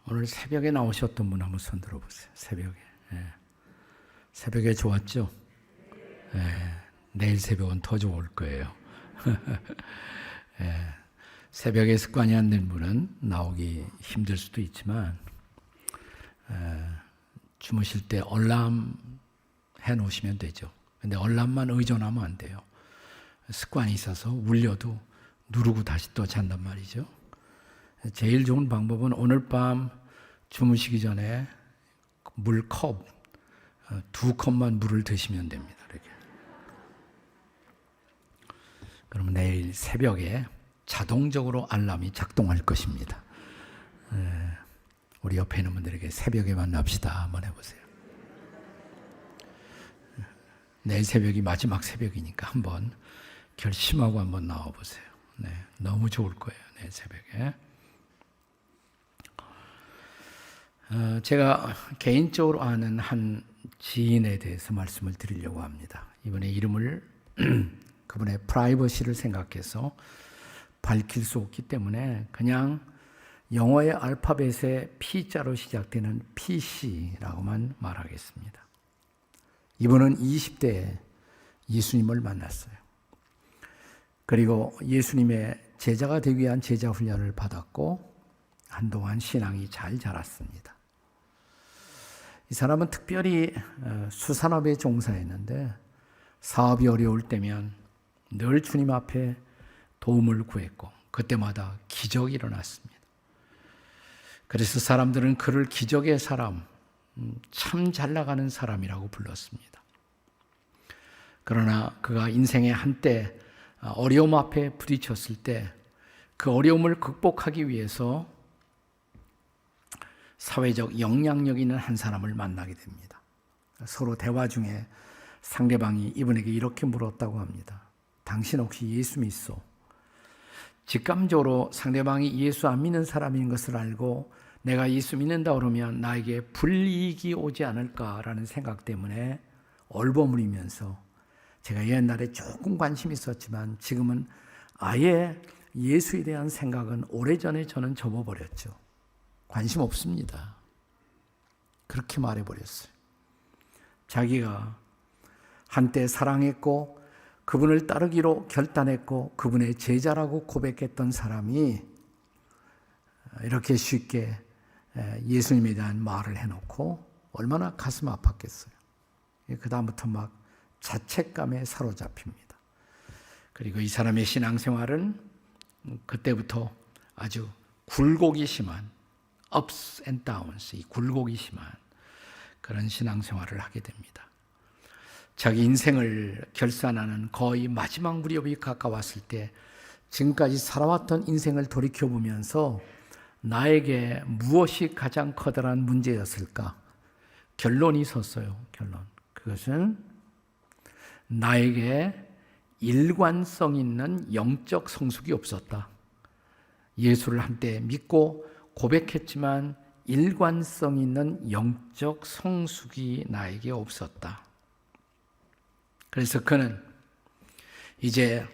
오늘 새벽에 나오셨던 분 한번 손 들어보세요. 새벽에. 예. 새벽에 좋았죠? 예. 내일 새벽은 더 좋을 거예요. 예. 새벽에 습관이 안 된 분은 나오기 힘들 수도 있지만 주무실 때 얼람 해놓으시면 되죠. 근데 얼람만 의존하면 안 돼요. 습관이 있어서 울려도 누르고 다시 또 잔단 말이죠. 제일 좋은 방법은 오늘 밤 주무시기 전에 물컵 2컵만 물을 드시면 됩니다. 이렇게. 그러면 내일 새벽에 자동적으로 알람이 작동할 것입니다. 우리 옆에 있는 분들에게 새벽에 만납시다 한번 해보세요. 내일 새벽이 마지막 새벽이니까 한번 결심하고 한번 나와보세요. 네, 너무 좋을 거예요. 내일 새벽에. 제가 개인적으로 아는 한 지인에 대해서 말씀을 드리려고 합니다. 이번에 이름을 그분의 프라이버시를 생각해서 밝힐 수 없기 때문에 그냥 영어의 알파벳의 P자로 시작되는 PC라고만 말하겠습니다. 이분은 20대에 예수님을 만났어요. 그리고 예수님의 제자가 되기 위한 제자 훈련을 받았고 한동안 신앙이 잘 자랐습니다. 이 사람은 특별히 수산업에 종사했는데 사업이 어려울 때면 늘 주님 앞에 도움을 구했고 그때마다 기적이 일어났습니다. 그래서 사람들은 그를 기적의 사람, 참 잘 나가는 사람이라고 불렀습니다. 그러나 그가 인생의 한때 어려움 앞에 부딪혔을 때 그 어려움을 극복하기 위해서 사회적 영향력 있는 한 사람을 만나게 됩니다. 서로 대화 중에 상대방이 이분에게 이렇게 물었다고 합니다. 당신 혹시 예수 믿소? 직감적으로 상대방이 예수 안 믿는 사람인 것을 알고 내가 예수 믿는다 그러면 나에게 불이익이 오지 않을까라는 생각 때문에 얼버무리면서 제가 옛날에 조금 관심이 있었지만 지금은 아예 예수에 대한 생각은 오래전에 저는 접어버렸죠. 관심 없습니다. 그렇게 말해버렸어요. 자기가 한때 사랑했고 그분을 따르기로 결단했고 그분의 제자라고 고백했던 사람이 이렇게 쉽게 예수님에 대한 말을 해놓고 얼마나 가슴 아팠겠어요. 그 다음부터 막 자책감에 사로잡힙니다. 그리고 이 사람의 신앙생활은 그때부터 아주 굴곡이 심한 ups and downs, 이 굴곡이 심한 그런 신앙생활을 하게 됩니다. 자기 인생을 결산하는 거의 마지막 무렵이 가까웠을 때 지금까지 살아왔던 인생을 돌이켜보면서 나에게 무엇이 가장 커다란 문제였을까? 결론이 섰어요. 결론. 그것은 나에게 일관성 있는 영적 성숙이 없었다. 예수를 한때 믿고 고백했지만 일관성 있는 영적 성숙이 나에게 없었다. 그래서 그는 이제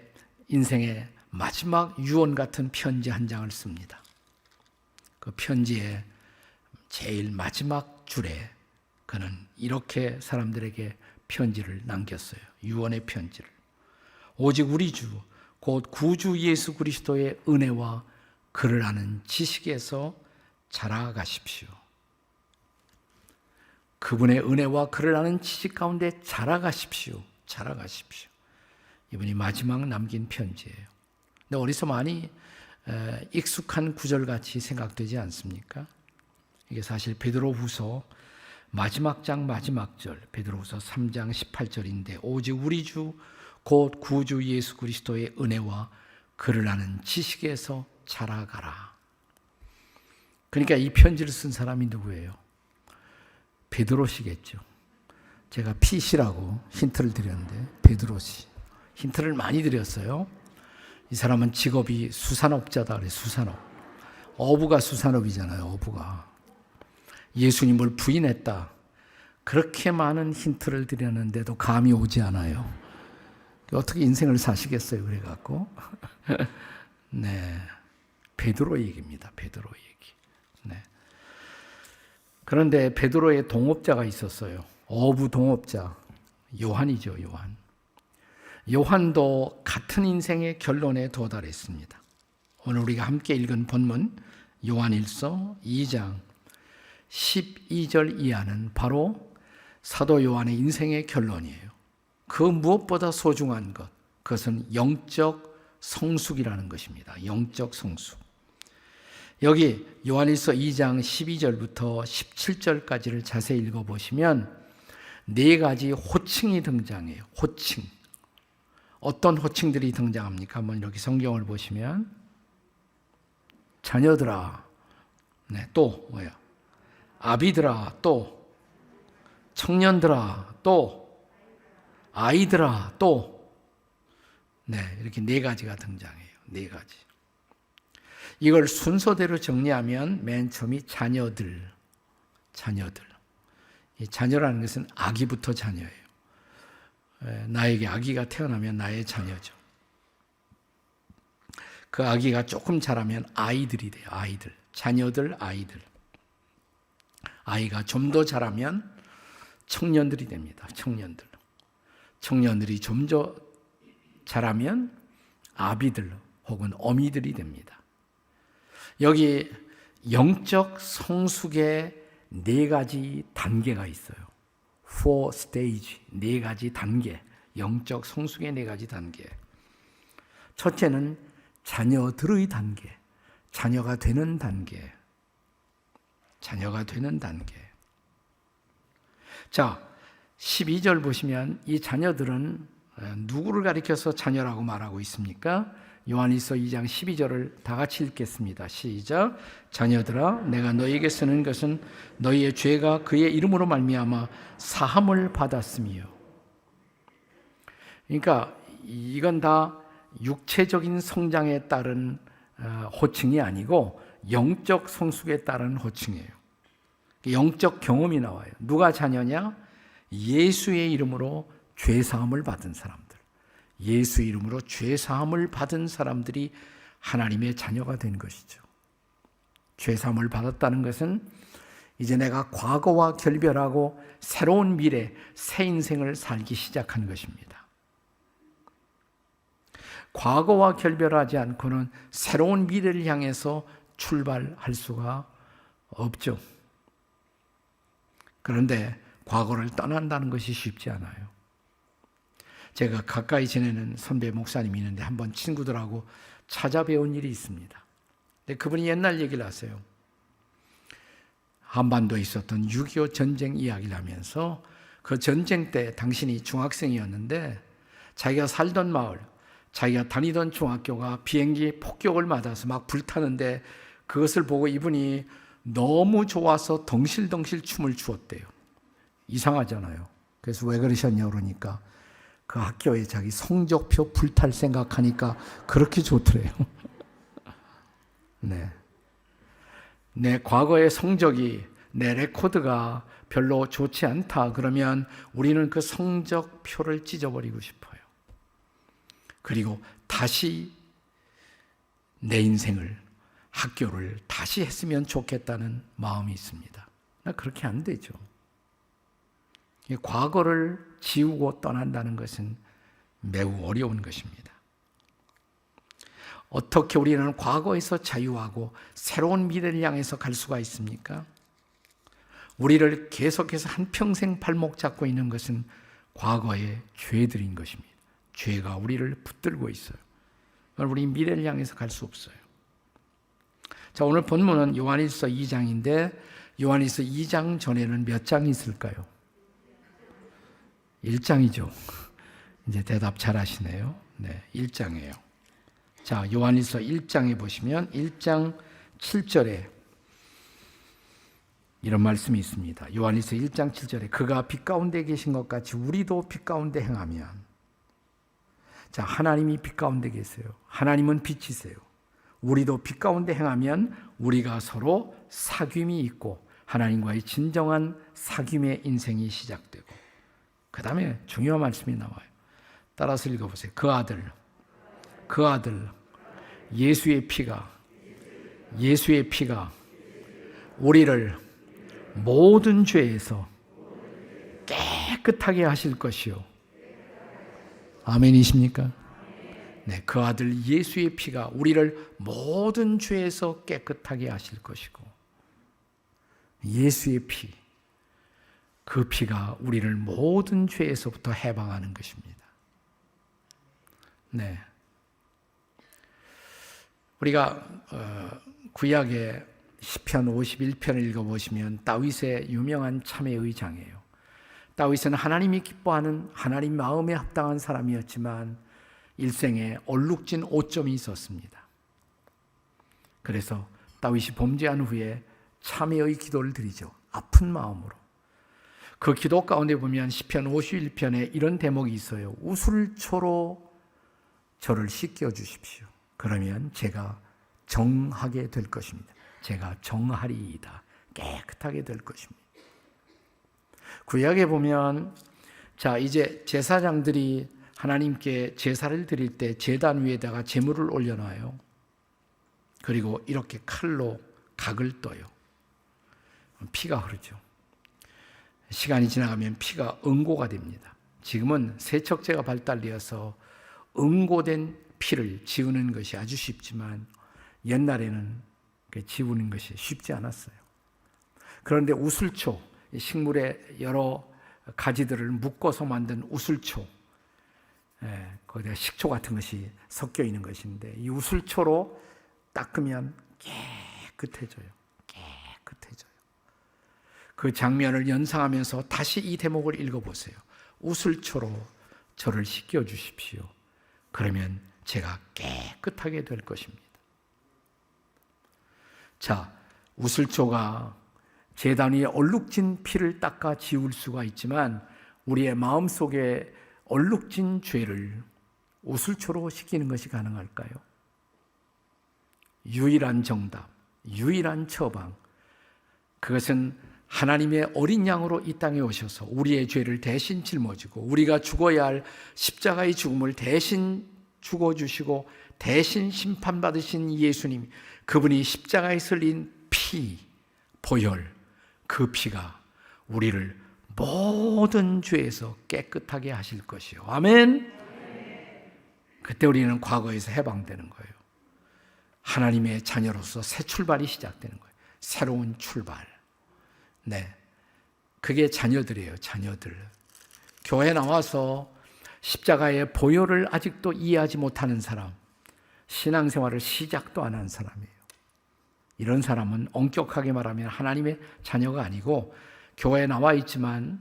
인생의 마지막 유언 같은 편지 한 장을 씁니다. 그 편지의 제일 마지막 줄에 그는 이렇게 사람들에게 편지를 남겼어요. 유언의 편지를. 오직 우리 주, 곧 구주 예수 그리스도의 은혜와 그를 아는 지식에서 자라가십시오. 그분의 은혜와 그를 아는 지식 가운데 자라가십시오. 자라가십시오. 이분이 마지막 남긴 편지예요. 근데 어디서 많이 익숙한 구절같이 생각되지 않습니까? 이게 사실 베드로후서 마지막 장 마지막 절, 베드로후서 3장 18절인데 오직 우리 주 곧 구주 예수 그리스도의 은혜와 그를 아는 지식에서 자라가라. 그러니까 이 편지를 쓴 사람이 누구예요? 베드로시겠죠. 제가 PC라고 힌트를 드렸는데 베드로시. 힌트를 많이 드렸어요. 이 사람은 직업이 수산업자다 그래요. 수산업. 어부가 수산업이잖아요. 어부가. 예수님을 부인했다. 그렇게 많은 힌트를 드렸는데도 감이 오지 않아요. 어떻게 인생을 사시겠어요? 그래갖고. 네. 베드로 얘기입니다. 베드로 얘기. 네. 그런데 베드로의 동업자가 있었어요. 어부 동업자. 요한이죠, 요한. 요한도 같은 인생의 결론에 도달했습니다. 오늘 우리가 함께 읽은 본문 요한일서 2장 12절 이하는 바로 사도 요한의 인생의 결론이에요. 그 무엇보다 소중한 것, 그것은 영적 성숙이라는 것입니다. 영적 성숙. 여기 요한일서 2장 12절부터 17절까지를 자세히 읽어보시면 네 가지 호칭이 등장해요. 호칭. 어떤 호칭들이 등장합니까? 한번 이렇게 성경을 보시면 자녀들아, 네, 또 뭐야? 아비들아, 또 청년들아, 또 아이들아, 또 네, 이렇게 네 가지가 등장해요. 네 가지. 이걸 순서대로 정리하면 맨 처음이 자녀들. 이 자녀라는 것은 아기부터 자녀예요. 나에게 아기가 태어나면 나의 자녀죠. 그 아기가 조금 자라면 아이들이 돼요. 아이들. 자녀들, 아이들. 아이가 좀 더 자라면 청년들이 됩니다. 청년들. 청년들이 좀 더 자라면 아비들 혹은 어미들이 됩니다. 여기 영적 성숙의 네 가지 단계가 있어요. 4 stage, 네 가지 단계. 영적 성숙의 네 가지 단계. 첫째는 자녀들의 단계. 자녀가 되는 단계. 자녀가 되는 단계. 자, 12절 보시면 이 자녀들은 누구를 가리켜서 자녀라고 말하고 있습니까? 요한일서 2장 12절을 다 같이 읽겠습니다. 시작. 자녀들아, 내가 너희에게 쓰는 것은 너희의 죄가 그의 이름으로 말미암아 사함을 받았으며. 그러니까 이건 다 육체적인 성장에 따른 호칭이 아니고 영적 성숙에 따른 호칭이에요. 영적 경험이 나와요. 누가 자녀냐? 예수의 이름으로 죄 사함을 받은 사람들. 예수 이름으로 죄 사함을 받은 사람들이 하나님의 자녀가 된 것이죠. 죄 사함을 받았다는 것은 이제 내가 과거와 결별하고 새로운 미래, 새 인생을 살기 시작한 것입니다. 과거와 결별하지 않고는 새로운 미래를 향해서 출발할 수가 없죠. 그런데 과거를 떠난다는 것이 쉽지 않아요. 제가 가까이 지내는 선배 목사님이 있는데 한번 친구들하고 찾아뵈온 일이 있습니다. 근데 그분이 옛날 얘기를 하세요. 한반도에 있었던 6.25 전쟁 이야기를 하면서 그 전쟁 때 당신이 중학생이었는데 자기가 살던 마을, 자기가 다니던 중학교가 비행기 폭격을 맞아서 막 불타는데 그것을 보고 이분이 너무 좋아서 덩실덩실 춤을 추었대요. 이상하잖아요. 그래서 왜 그러셨냐 그러니까 그 학교에 자기 성적표 불탈 생각하니까 그렇게 좋더래요. 네. 내 과거의 성적이, 내 레코드가 별로 좋지 않다 그러면 우리는 그 성적표를 찢어버리고 싶어요. 그리고 다시 내 인생을, 학교를 다시 했으면 좋겠다는 마음이 있습니다. 그렇게 안 되죠. 과거를 지우고 떠난다는 것은 매우 어려운 것입니다. 어떻게 우리는 과거에서 자유하고 새로운 미래를 향해서 갈 수가 있습니까? 우리를 계속해서 한평생 발목 잡고 있는 것은 과거의 죄들인 것입니다. 죄가 우리를 붙들고 있어요. 우리 미래를 향해서 갈 수 없어요. 자, 오늘 본문은 요한일서 2장인데 요한일서 2장 전에는 몇 장이 있을까요? 1장이죠. 이제 대답 잘 하시네요. 네, 1장이에요. 자, 요한일서 1장에 보시면 1장 7절에 이런 말씀이 있습니다. 요한일서 1장 7절에 그가 빛 가운데 계신 것 같이 우리도 빛 가운데 행하면. 자, 하나님이 빛 가운데 계세요. 하나님은 빛이세요. 우리도 빛 가운데 행하면 우리가 서로 사귐이 있고 하나님과의 진정한 사귐의 인생이 시작되고, 그 다음에 중요한 말씀이 나와요. 따라서 읽어보세요. 그 아들 예수의 피가 우리를 모든 죄에서 깨끗하게 하실 것이요. 아멘이십니까? 네, 그 아들 예수의 피가 우리를 모든 죄에서 깨끗하게 하실 것이고, 예수의 피, 그 피가 우리를 모든 죄에서부터 해방하는 것입니다. 네. 우리가 구약의 시편 51편을 읽어보시면 다윗의 유명한 참회의 장이에요. 다윗은 하나님이 기뻐하는 하나님 마음에 합당한 사람이었지만 일생에 얼룩진 오점이 있었습니다. 그래서 다윗이 범죄한 후에 참회의 기도를 드리죠. 아픈 마음으로. 그 기도 가운데 보면 시편 51편에 이런 대목이 있어요. 우슬초로 저를 씻겨주십시오. 그러면 제가 정하게 될 것입니다. 제가 정하리이다. 깨끗하게 될 것입니다. 구약에 보면 자 이제 제사장들이 하나님께 제사를 드릴 때 제단 위에다가 제물을 올려놔요. 그리고 이렇게 칼로 각을 떠요. 피가 흐르죠. 시간이 지나가면 피가 응고가 됩니다. 지금은 세척제가 발달되어서 응고된 피를 지우는 것이 아주 쉽지만 옛날에는 지우는 것이 쉽지 않았어요. 그런데 우슬초, 식물의 여러 가지들을 묶어서 만든 우슬초, 거기다 식초 같은 것이 섞여 있는 것인데 이 우슬초로 닦으면 깨끗해져요. 깨끗해져요. 그 장면을 연상하면서 다시 이 대목을 읽어보세요. 우슬초로 저를 씻겨주십시오. 그러면 제가 깨끗하게 될 것입니다. 자, 우슬초가 제단 위에 얼룩진 피를 닦아 지울 수가 있지만 우리의 마음속에 얼룩진 죄를 우슬초로 씻기는 것이 가능할까요? 유일한 정답, 유일한 처방, 그것은 하나님의 어린 양으로 이 땅에 오셔서 우리의 죄를 대신 짊어지고 우리가 죽어야 할 십자가의 죽음을 대신 죽어주시고 대신 심판받으신 예수님, 그분이 십자가에 흘린 피, 보혈, 그 피가 우리를 모든 죄에서 깨끗하게 하실 것이요. 아멘. 그때 우리는 과거에서 해방되는 거예요. 하나님의 자녀로서 새 출발이 시작되는 거예요. 새로운 출발. 네, 그게 자녀들이에요. 자녀들. 교회 나와서 십자가의 보혈을 아직도 이해하지 못하는 사람, 신앙생활을 시작도 안 한 사람이에요. 이런 사람은 엄격하게 말하면 하나님의 자녀가 아니고 교회에 나와 있지만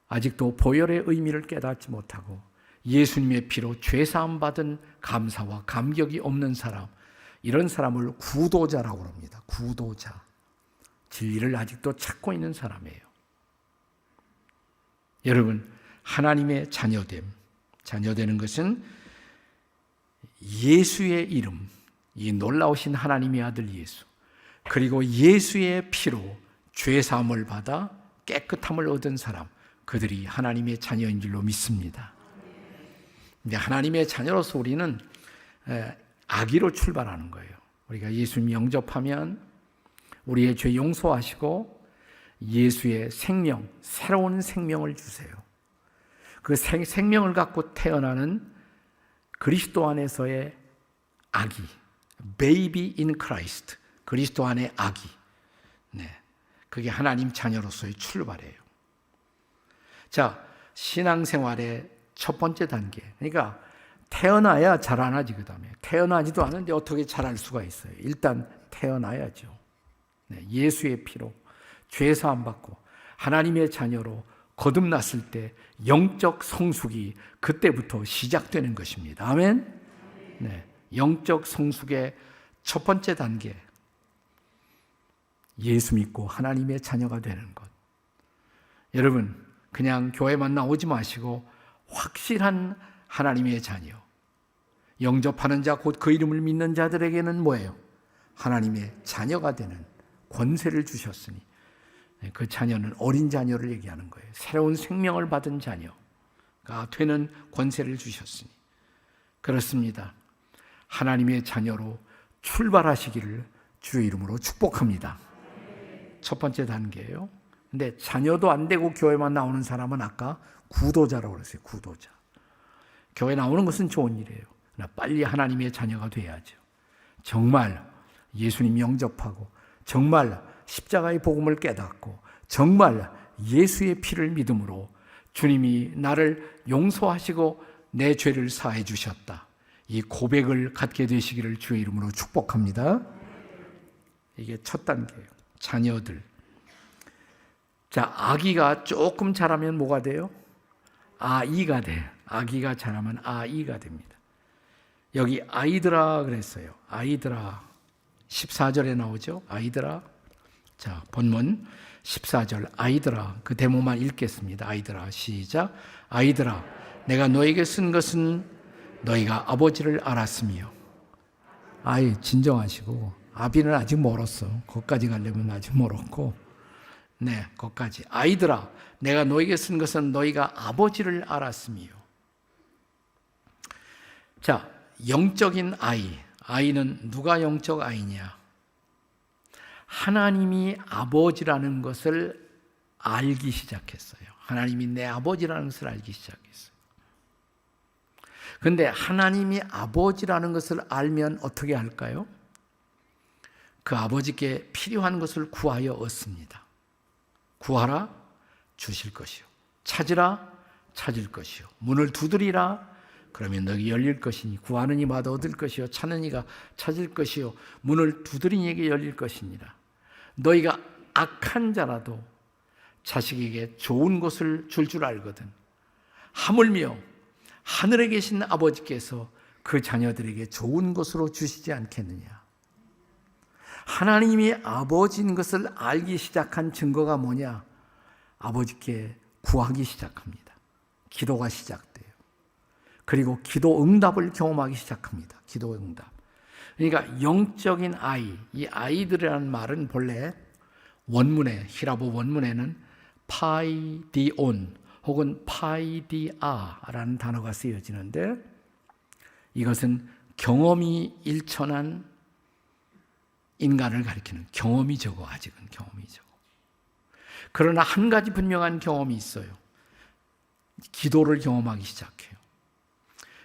아직도 보혈의 의미를 깨닫지 못하고 예수님의 피로 죄사함 받은 감사와 감격이 없는 사람, 이런 사람을 구도자라고 합니다. 구도자. 진리를 아직도 찾고 있는 사람이에요. 여러분, 하나님의 자녀됨, 자녀되는 것은 예수의 이름, 이 놀라우신 하나님의 아들 예수, 그리고 예수의 피로 죄사함을 받아 깨끗함을 얻은 사람, 그들이 하나님의 자녀인 줄로 믿습니다. 이제 하나님의 자녀로서 우리는 아기로 출발하는 거예요. 우리가 예수님 영접하면 우리의 죄 용서하시고 예수의 생명, 새로운 생명을 주세요. 그 생명을 갖고 태어나는 그리스도 안에서의 아기, baby in Christ, 그리스도 안의 아기. 네, 그게 하나님 자녀로서의 출발이에요. 자, 신앙생활의 첫 번째 단계. 그러니까 태어나야 자라나지. 그 다음에 태어나지도 않은데 어떻게 자랄 수가 있어요? 일단 태어나야죠. 네, 예수의 피로 죄사함 받고 하나님의 자녀로 거듭났을 때 영적 성숙이 그때부터 시작되는 것입니다. 아멘. 네, 영적 성숙의 첫 번째 단계, 예수 믿고 하나님의 자녀가 되는 것. 여러분, 그냥 교회만 나오지 마시고 확실한 하나님의 자녀, 영접하는 자, 곧 그 이름을 믿는 자들에게는 뭐예요? 하나님의 자녀가 되는 권세를 주셨으니, 그 자녀는 어린 자녀를 얘기하는 거예요. 새로운 생명을 받은 자녀가 되는 권세를 주셨으니. 그렇습니다. 하나님의 자녀로 출발하시기를 주의 이름으로 축복합니다. 첫 번째 단계예요. 근데 자녀도 안 되고 교회만 나오는 사람은 아까 구도자라고 그랬어요. 구도자. 교회 나오는 것은 좋은 일이에요. 그러나 빨리 하나님의 자녀가 돼야죠. 정말 예수님 영접하고 정말 십자가의 복음을 깨닫고 정말 예수의 피를 믿음으로 주님이 나를 용서하시고 내 죄를 사해 주셨다. 이 고백을 갖게 되시기를 주의 이름으로 축복합니다. 이게 첫 단계예요. 자녀들. 자, 아기가 조금 자라면 뭐가 돼요? 아이가 돼요. 아기가 자라면 아이가 됩니다. 여기 아이들아 그랬어요. 아이들아. 14절에 나오죠. 아이들아. 자, 본문 14절 아이들아. 그 대목만 읽겠습니다. 아이들아. 시작. 아이들아. 내가 너에게 쓴 것은 너희가 아버지를 알았으며. 아이 진정하시고 아비는 아직 멀었어. 거기까지 가려면 아직 멀었고. 네, 거기까지. 아이들아. 내가 너에게 쓴 것은 너희가 아버지를 알았으며. 자, 영적인 아이. 아이는 누가 영적 아이냐? 하나님이 아버지라는 것을 알기 시작했어요. 하나님이 내 아버지라는 것을 알기 시작했어요. 그런데 하나님이 아버지라는 것을 알면 어떻게 할까요? 그 아버지께 필요한 것을 구하여 얻습니다. 구하라 주실 것이요. 찾으라 찾을 것이요. 문을 두드리라 그러면 너희 열릴 것이니 구하는 이마다 얻을 것이요 찾는 이가 찾을 것이요 문을 두드린 이에게 열릴 것이니라. 너희가 악한 자라도 자식에게 좋은 것을 줄 알거든. 하물며 하늘에 계신 아버지께서 그 자녀들에게 좋은 것으로 주시지 않겠느냐. 하나님이 아버지인 것을 알기 시작한 증거가 뭐냐? 아버지께 구하기 시작합니다. 기도가 시작돼요. 그리고 기도 응답을 경험하기 시작합니다. 기도 응답. 그러니까 영적인 아이, 이 아이들이라는 말은 본래 원문에, 히라보 원문에는 파이디온 혹은 파이디아라는 단어가 쓰여지는데 이것은 경험이 일천한 인간을 가리키는 경험이 적어. 아직은 경험이 적어. 그러나 한 가지 분명한 경험이 있어요. 기도를 경험하기 시작해요.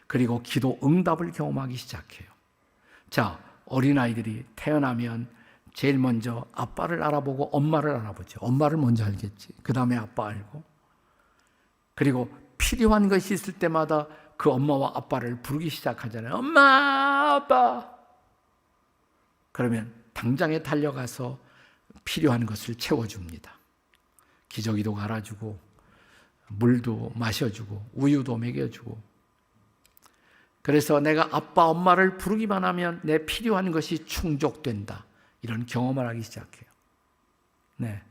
그리고 기도 응답을 경험하기 시작해요. 자, 어린아이들이 태어나면 제일 먼저 아빠를 알아보고 엄마를 알아보죠. 엄마를 먼저 알겠지. 그 다음에 아빠 알고. 그리고 필요한 것이 있을 때마다 그 엄마와 아빠를 부르기 시작하잖아요. 엄마, 아빠. 그러면 당장에 달려가서 필요한 것을 채워줍니다. 기저귀도 갈아주고 물도 마셔주고 우유도 먹여주고. 그래서 내가 아빠, 엄마를 부르기만 하면 내 필요한 것이 충족된다. 이런 경험을 하기 시작해요. 네.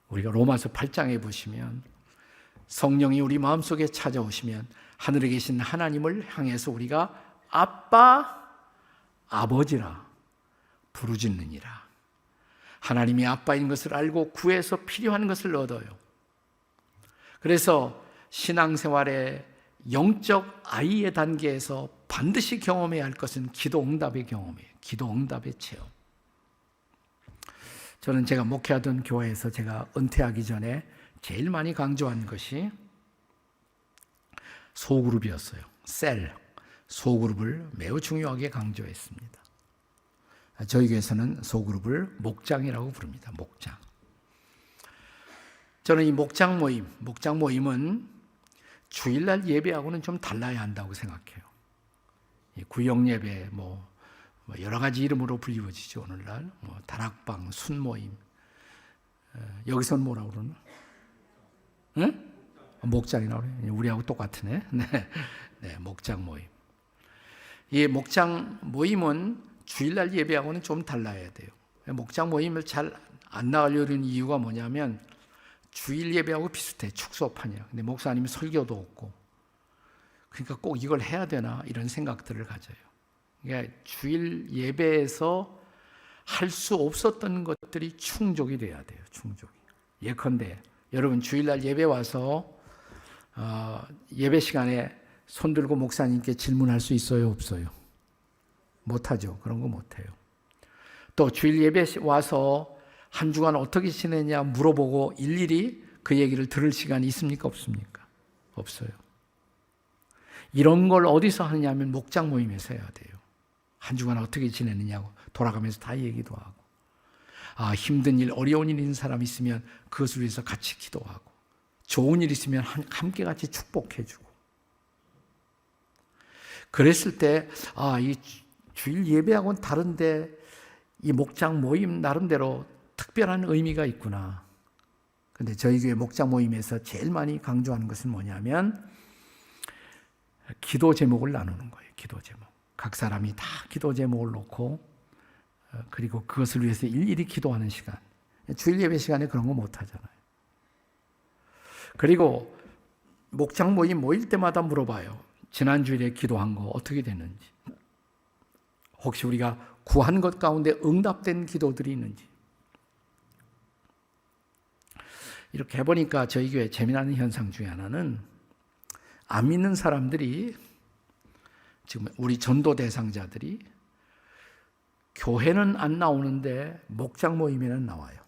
우리가 로마서 8장에 보시면 성령이 우리 마음속에 찾아오시면 하늘에 계신 하나님을 향해서 우리가 아빠, 아버지라 부르짖느니라. 하나님이 아빠인 것을 알고 구해서 필요한 것을 얻어요. 그래서 신앙생활의 영적 아이의 단계에서 반드시 경험해야 할 것은 기도 응답의 경험이에요. 기도 응답의 체험. 저는 제가 목회하던 교회에서 제가 은퇴하기 전에 제일 많이 강조한 것이 소그룹이었어요. 셀, 소그룹을 매우 중요하게 강조했습니다. 저희 교회에서는 소그룹을 목장이라고 부릅니다. 목장. 저는 이 목장 모임은 주일날 예배하고는 좀 달라야 한다고 생각해요. 구역 예배, 여러 가지 이름으로 불리워지죠. 오늘날 다락방, 순모임. 여기서는 뭐라고 그러나? 응? 목장이라고 그래요. 우리하고 똑같으네. 네, 목장 모임. 이 목장 모임은 주일날 예배하고는 좀 달라야 돼요. 목장 모임을 잘 안 나가려는 이유가 뭐냐면 주일 예배하고 비슷해. 축소판이야. 근데 목사님이 설교도 없고. 그러니까 꼭 이걸 해야 되나 이런 생각들을 가져요. 그러니까 주일 예배에서 할 수 없었던 것들이 충족이 돼야 돼요. 충족이. 예컨대 여러분 주일날 예배 와서 예배 시간에 손 들고 목사님께 질문할 수 있어요? 없어요? 못하죠. 그런 거 못해요. 또 주일 예배 와서 한 주간 어떻게 지내냐 물어보고 일일이 그 얘기를 들을 시간이 있습니까? 없습니까? 없어요. 이런 걸 어디서 하느냐면 목장 모임에서 해야 돼요. 한 주간 어떻게 지내느냐고 돌아가면서 다 얘기도 하고, 힘든 일, 어려운 일 있는 사람 있으면 그것을 위해서 같이 기도하고, 좋은 일 있으면 함께 같이 축복해주고. 그랬을 때 이 주일 예배하고는 다른데 이 목장 모임 나름대로 특별한 의미가 있구나. 근데 저희 교회 목장 모임에서 제일 많이 강조하는 것은 뭐냐면 기도 제목을 나누는 거예요. 기도 제목. 각 사람이 다 기도 제목을 놓고 그리고 그것을 위해서 일일이 기도하는 시간. 주일 예배 시간에 그런 거 못 하잖아요. 그리고 목장 모임 모일 때마다 물어봐요. 지난 주일에 기도한 거 어떻게 됐는지. 혹시 우리가 구한 것 가운데 응답된 기도들이 있는지. 이렇게 해보니까 저희 교회 재미나는 현상 중에 하나는 안 믿는 사람들이, 지금 우리 전도 대상자들이 교회는 안 나오는데 목장 모임에는 나와요.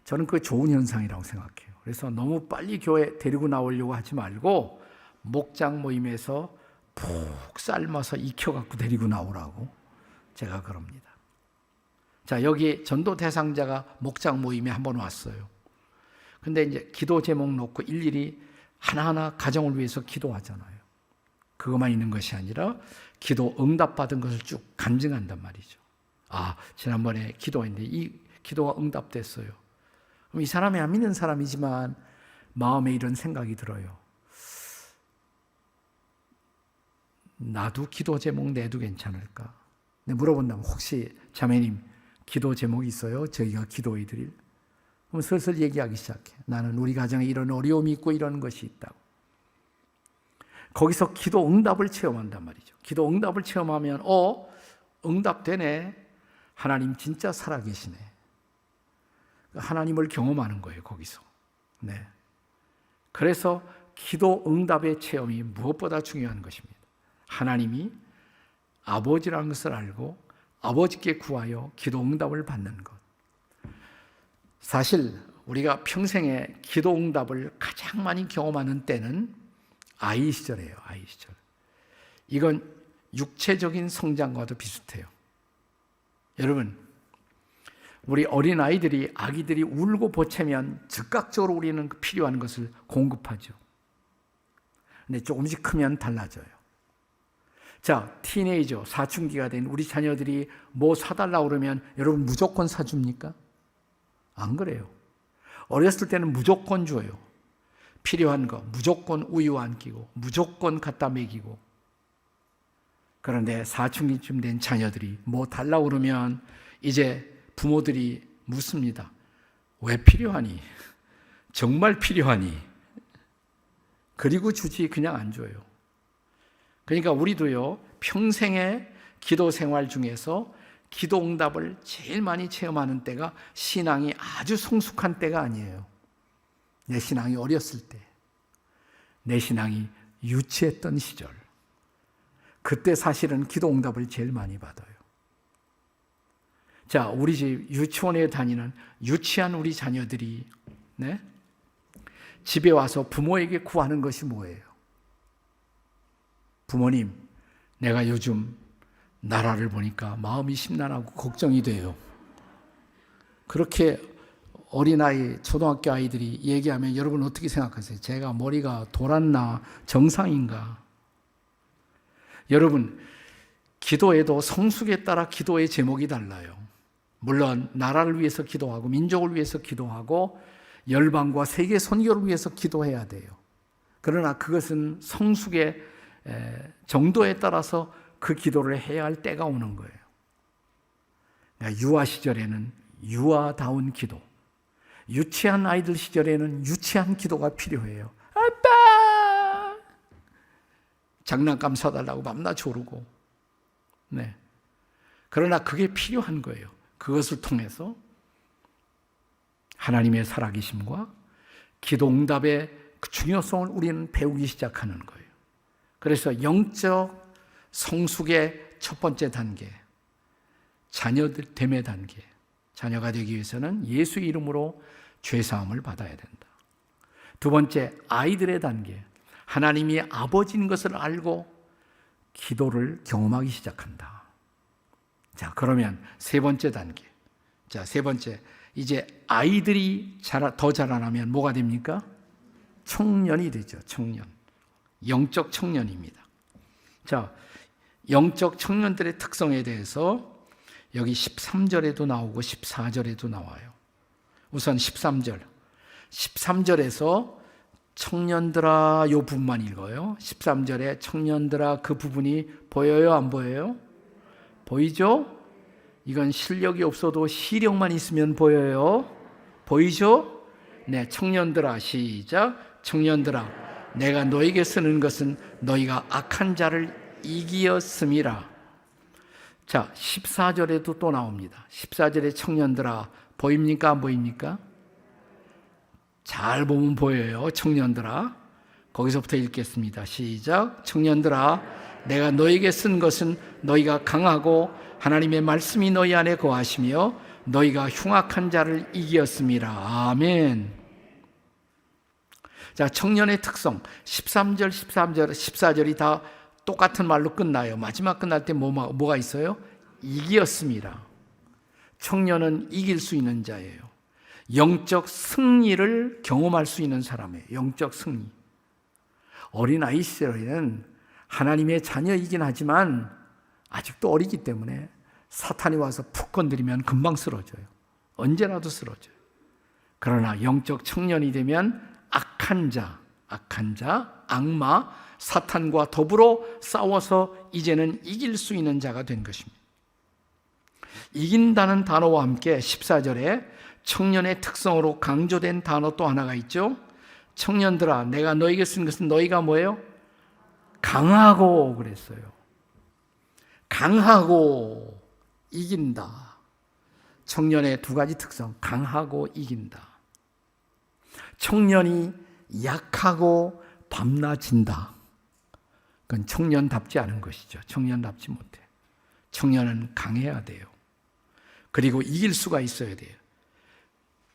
저는 그게 좋은 현상이라고 생각해요. 그래서 너무 빨리 교회 데리고 나오려고 하지 말고 목장 모임에서 푹 삶아서 익혀갖고 데리고 나오라고 제가 그럽니다. 자, 여기 전도 대상자가 목장 모임에 한번 왔어요. 근데 이제 기도 제목 놓고 일일이 하나하나 가정을 위해서 기도하잖아요. 그것만 있는 것이 아니라 기도 응답받은 것을 쭉 간증한단 말이죠. 지난번에 기도했는데 이 기도가 응답됐어요. 그럼 이 사람이 안 믿는 사람이지만 마음에 이런 생각이 들어요. 나도 기도 제목 내도 괜찮을까? 근데 물어본다면 혹시 자매님 기도 제목이 있어요? 저희가 기도해 드릴? 그럼 슬슬 얘기하기 시작해. 나는 우리 가정에 이런 어려움이 있고 이런 것이 있다고. 거기서 기도 응답을 체험한단 말이죠. 기도 응답을 체험하면 응답되네. 하나님 진짜 살아계시네. 하나님을 경험하는 거예요. 거기서. 네. 그래서 기도 응답의 체험이 무엇보다 중요한 것입니다. 하나님이 아버지라는 것을 알고 아버지께 구하여 기도 응답을 받는 것. 사실 우리가 평생에 기도 응답을 가장 많이 경험하는 때는 아이 시절이에요. 아이 시절. 이건 육체적인 성장과도 비슷해요. 여러분, 우리 어린아이들이, 아기들이 울고 보채면 즉각적으로 우리는 필요한 것을 공급하죠. 근데 조금씩 크면 달라져요. 자, 티네이저, 사춘기가 된 우리 자녀들이 뭐 사달라고 그러면 여러분 무조건 사줍니까? 안 그래요. 어렸을 때는 무조건 줘요. 필요한 거 무조건 우유 안 끼고 무조건 갖다 먹이고. 그런데 사춘기쯤 된 자녀들이 뭐 달라고 그러면 이제 부모들이 묻습니다. 왜 필요하니? 정말 필요하니? 그리고 주지 그냥 안 줘요. 그러니까 우리도요, 평생의 기도 생활 중에서 기도 응답을 제일 많이 체험하는 때가 신앙이 아주 성숙한 때가 아니에요. 내 신앙이 어렸을 때, 내 신앙이 유치했던 시절, 그때 사실은 기도 응답을 제일 많이 받아요. 자, 우리 집 유치원에 다니는 유치한 우리 자녀들이 집에 와서 부모에게 구하는 것이 뭐예요? 부모님, 내가 요즘 나라를 보니까 마음이 심란하고 걱정이 돼요. 그렇게 어린아이, 초등학교 아이들이 얘기하면 여러분 어떻게 생각하세요? 제가 머리가 돌았나? 정상인가? 여러분, 기도에도 성숙에 따라 기도의 제목이 달라요. 물론 나라를 위해서 기도하고 민족을 위해서 기도하고 열방과 세계 선교를 위해서 기도해야 돼요. 그러나 그것은 성숙의 정도에 따라서 그 기도를 해야 할 때가 오는 거예요. 유아 시절에는 유아다운 기도, 유치한 아이들 시절에는 유치한 기도가 필요해요. 아빠! 장난감 사달라고 밤낮 조르고. 네. 그러나 그게 필요한 거예요. 그것을 통해서 하나님의 살아계심과 기도 응답의 그 중요성을 우리는 배우기 시작하는 거예요. 그래서 영적 성숙의 첫 번째 단계, 자녀들 됨의 단계, 자녀가 되기 위해서는 예수 이름으로 죄사함을 받아야 된다. 두 번째, 아이들의 단계. 하나님이 아버지인 것을 알고 기도를 경험하기 시작한다. 자, 그러면 세 번째 단계. 자, 세 번째. 이제 아이들이 더 자라나면 뭐가 됩니까? 청년이 되죠. 청년. 영적 청년입니다. 자, 영적 청년들의 특성에 대해서 여기 13절에도 나오고 14절에도 나와요. 우선 13절. 13절에서 청년들아 요 부분만 읽어요. 13절에 청년들아 그 부분이 보여요? 안 보여요? 보이죠? 이건 실력이 없어도 시력만 있으면 보여요. 보이죠? 네, 청년들아 시작. 청년들아 내가 너에게 쓰는 것은 너희가 악한 자를 이기었음이라. 자, 14절에도 또 나옵니다. 14절에 청년들아 보입니까? 안 보입니까? 잘 보면 보여요. 청년들아. 거기서부터 읽겠습니다. 시작. 청년들아 내가 너에게 쓴 것은 너희가 강하고 하나님의 말씀이 너희 안에 거하시며 너희가 흉악한 자를 이기었음이라. 아멘. 자, 청년의 특성 13절, 13절, 14절이 다 똑같은 말로 끝나요. 마지막 끝날 때 뭐가 있어요? 이기었습니다. 청년은 이길 수 있는 자예요. 영적 승리를 경험할 수 있는 사람이에요. 영적 승리. 어린아이 시절에는 하나님의 자녀이긴 하지만 아직도 어리기 때문에 사탄이 와서 푹 건드리면 금방 쓰러져요. 언제라도 쓰러져요. 그러나 영적 청년이 되면 악한 자, 악마, 사탄과 더불어 싸워서 이제는 이길 수 있는 자가 된 것입니다. 이긴다는 단어와 함께 14절에 청년의 특성으로 강조된 단어 또 하나가 있죠. 청년들아 내가 너에게 쓴 것은 너희가 뭐예요? 강하고 그랬어요. 강하고 이긴다. 청년의 두 가지 특성, 강하고 이긴다. 청년이 약하고 밤낮인다. 그건 청년답지 않은 것이죠. 청년답지 못해. 청년은 강해야 돼요. 그리고 이길 수가 있어야 돼요.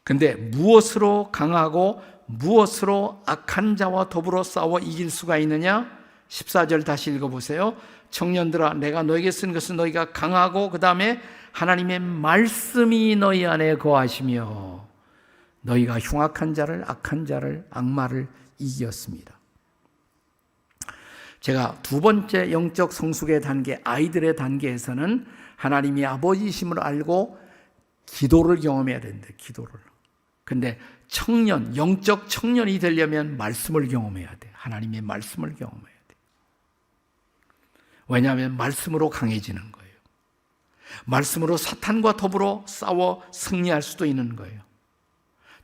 근데 무엇으로 강하고 무엇으로 악한 자와 더불어 싸워 이길 수가 있느냐? 14절 다시 읽어보세요. 청년들아 내가 너에게 쓴 것은 너희가 강하고 그 다음에 하나님의 말씀이 너희 안에 거하시며 너희가 흉악한 자를 악한 자를 악마를 이겼습니다. 제가 두 번째 영적 성숙의 단계 아이들의 단계에서는 하나님이 아버지이심을 알고 기도를 경험해야 되는데 기도를. 근데 청년, 영적 청년이 되려면 말씀을 경험해야 돼. 하나님의 말씀을 경험해야 돼. 왜냐하면 말씀으로 강해지는 거예요. 말씀으로 사탄과 더불어 싸워 승리할 수도 있는 거예요.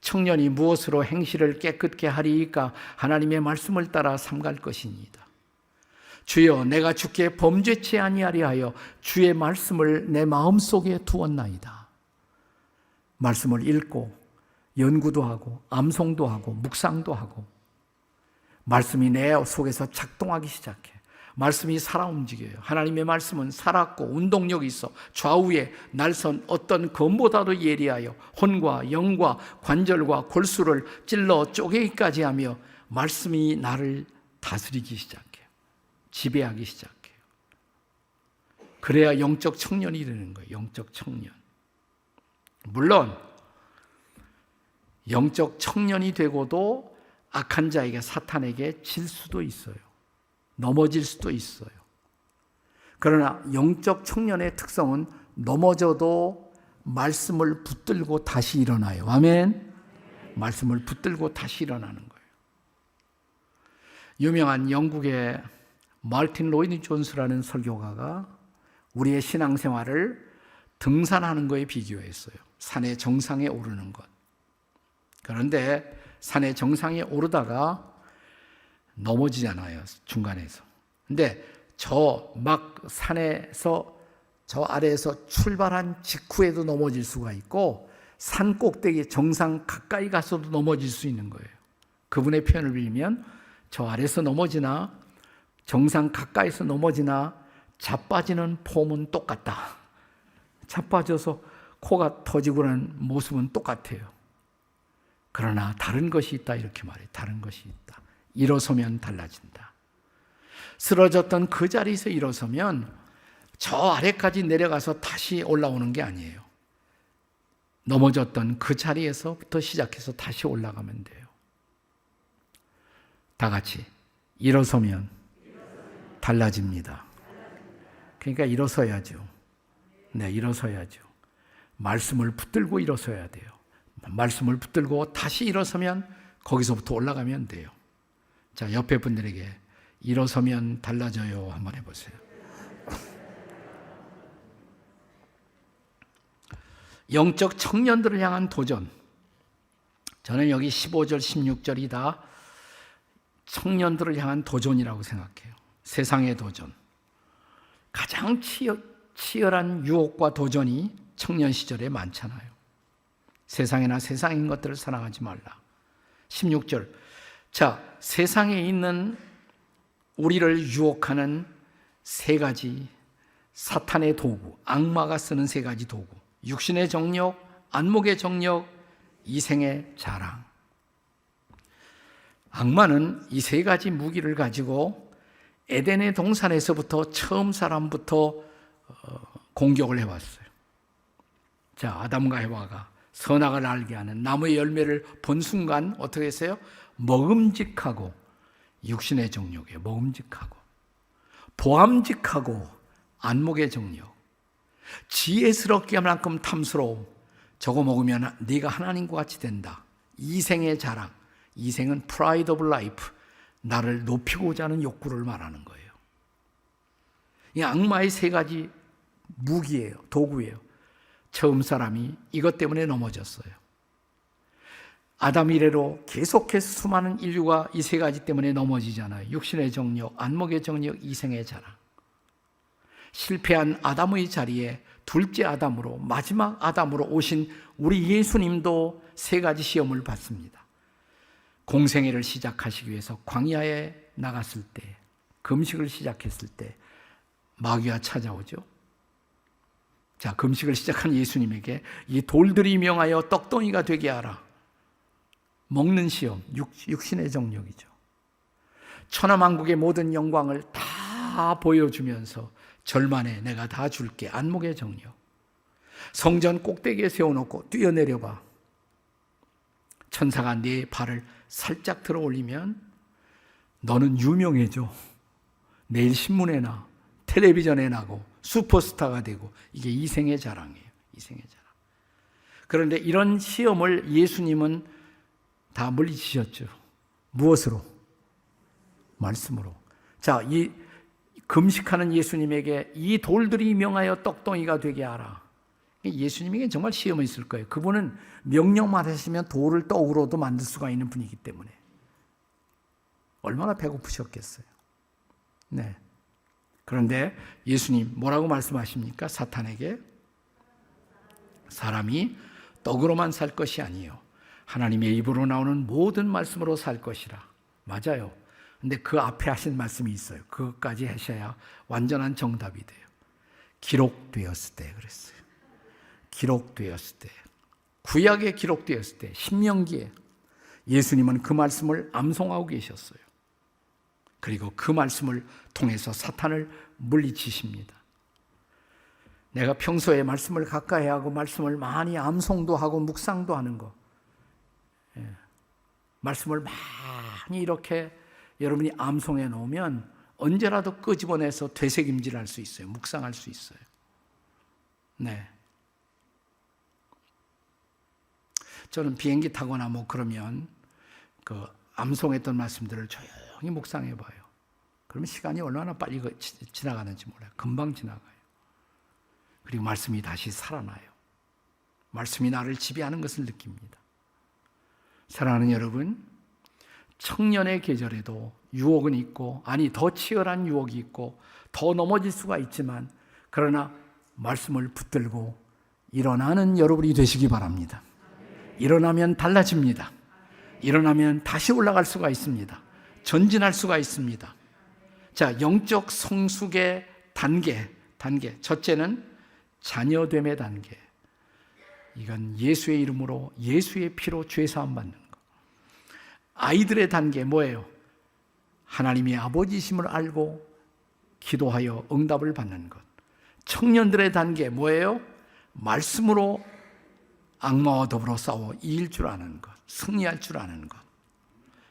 청년이 무엇으로 행실을 깨끗게 하리이까 하나님의 말씀을 따라 삼갈 것이니이다. 주여 내가 주께 범죄치 아니하리 하여 주의 말씀을 내 마음속에 두었나이다. 말씀을 읽고 연구도 하고 암송도 하고 묵상도 하고 말씀이 내 속에서 작동하기 시작해. 말씀이 살아 움직여요. 하나님의 말씀은 살았고 운동력이 있어 좌우에 날선 어떤 검보다도 예리하여 혼과 영과 관절과 골수를 찔러 쪼개기까지 하며 말씀이 나를 다스리기 시작해요. 지배하기 시작해요. 그래야 영적 청년이 되는 거예요. 영적 청년. 물론 영적 청년이 되고도 악한 자에게 사탄에게 질 수도 있어요. 넘어질 수도 있어요. 그러나 영적 청년의 특성은 넘어져도 말씀을 붙들고 다시 일어나요. 아멘. 말씀을 붙들고 다시 일어나는 거예요. 유명한 영국의 마르틴 로이드 존스라는 설교가가 우리의 신앙생활을 등산하는 거에 비교했어요. 산의 정상에 오르는 것. 그런데 산의 정상에 오르다가 넘어지잖아요. 중간에서. 근데 저 막 산에서 저 아래에서 출발한 직후에도 넘어질 수가 있고 산 꼭대기 정상 가까이 가서도 넘어질 수 있는 거예요. 그분의 표현을 빌면 저 아래에서 넘어지나 정상 가까이서 넘어지나 자빠지는 폼은 똑같다. 자빠져서 코가 터지고 난 모습은 똑같아요. 그러나 다른 것이 있다 이렇게 말해요. 다른 것이 있다. 일어서면 달라진다. 쓰러졌던 그 자리에서 일어서면 저 아래까지 내려가서 다시 올라오는 게 아니에요. 넘어졌던 그 자리에서부터 시작해서 다시 올라가면 돼요. 다 같이 일어서면 달라집니다. 그러니까 일어서야죠. 네, 일어서야죠. 말씀을 붙들고 일어서야 돼요. 말씀을 붙들고 다시 일어서면 거기서부터 올라가면 돼요. 자, 옆에 분들에게 일어서면 달라져요 한번 해보세요. 영적 청년들을 향한 도전. 저는 여기 15절, 16절이 다 청년들을 향한 도전이라고 생각해요. 세상의 도전. 가장 치열한 유혹과 도전이 청년 시절에 많잖아요. 세상이나 세상인 것들을 사랑하지 말라. 16절. 자, 세상에 있는 우리를 유혹하는 세 가지 사탄의 도구, 악마가 쓰는 세 가지 도구. 육신의 정욕, 안목의 정욕, 이생의 자랑. 악마는 이 세 가지 무기를 가지고 에덴의 동산에서부터 처음 사람부터 공격을 해왔어요. 자, 아담과 해와가 선악을 알게 하는 나무의 열매를 본 순간 어떻게 했어요? 먹음직하고 육신의 정욕에 먹음직하고 보암직하고 안목의 정욕, 지혜스럽게 만큼 탐스러움. 저거 먹으면 네가 하나님과 같이 된다. 이생의 자랑. 이생은 pride of life. 나를 높이고자 하는 욕구를 말하는 거예요. 이 악마의 세 가지 무기예요. 도구예요. 처음 사람이 이것 때문에 넘어졌어요. 아담 이래로 계속해서 수많은 인류가 이 세 가지 때문에 넘어지잖아요. 육신의 정욕, 안목의 정욕, 이생의 자랑. 실패한 아담의 자리에 둘째 아담으로, 마지막 아담으로 오신 우리 예수님도 세 가지 시험을 받습니다. 공생애를 시작하시기 위해서 광야에 나갔을 때, 금식을 시작했을 때 마귀가 찾아오죠. 자, 금식을 시작한 예수님에게 이 돌들이 명하여 떡덩이가 되게 하라. 먹는 시험, 육신의 정욕이죠. 천하만국의 모든 영광을 다 보여주면서 절만해, 내가 다 줄게. 안목의 정욕. 성전 꼭대기에 세워놓고 뛰어내려봐. 천사가 네 발을 살짝 들어 올리면 너는 유명해져. 내일 신문에 나, 텔레비전에 나고 슈퍼스타가 되고. 이게 이생의 자랑이에요. 이생의 자랑. 그런데 이런 시험을 예수님은 다 물리치셨죠. 무엇으로? 말씀으로. 자, 이 금식하는 예수님에게 이 돌들이 명하여 떡덩이가 되게 하라. 예수님에게 정말 시험이 있을 거예요. 그분은 명령만 하시면 돌을 떡으로도 만들 수가 있는 분이기 때문에. 얼마나 배고프셨겠어요. 네. 그런데 예수님 뭐라고 말씀하십니까? 사탄에게 사람이 떡으로만 살 것이 아니요 하나님의 입으로 나오는 모든 말씀으로 살 것이라. 맞아요. 근데 그 앞에 하신 말씀이 있어요. 그것까지 하셔야 완전한 정답이 돼요. 기록되었을 때 그랬어요. 기록되었을 때. 구약에 기록되었을 때, 신명기에 예수님은 그 말씀을 암송하고 계셨어요. 그리고 그 말씀을 통해서 사탄을 물리치십니다. 내가 평소에 말씀을 가까이 하고 말씀을 많이 암송도 하고 묵상도 하는 거. 말씀을 많이 이렇게 여러분이 암송해 놓으면 언제라도 끄집어내서 되새김질할 수 있어요. 묵상할 수 있어요. 네. 저는 비행기 타거나 뭐 그러면 그 암송했던 말씀들을 조용히 묵상해 봐요. 그러면 시간이 얼마나 빨리 지나가는지 몰라요. 금방 지나가요. 그리고 말씀이 다시 살아나요. 말씀이 나를 지배하는 것을 느낍니다. 사랑하는 여러분, 청년의 계절에도 유혹은 있고, 아니 더 치열한 유혹이 있고 더 넘어질 수가 있지만, 그러나 말씀을 붙들고 일어나는 여러분이 되시기 바랍니다. 일어나면 달라집니다. 일어나면 다시 올라갈 수가 있습니다. 전진할 수가 있습니다. 자, 영적 성숙의 단계. 첫째는 자녀됨의 단계. 이건 예수의 이름으로 예수의 피로 죄사함 받는 것. 아이들의 단계 뭐예요? 하나님이 아버지심을 알고 기도하여 응답을 받는 것. 청년들의 단계 뭐예요? 말씀으로 악마와 더불어 싸워 이길 줄 아는 것, 승리할 줄 아는 것.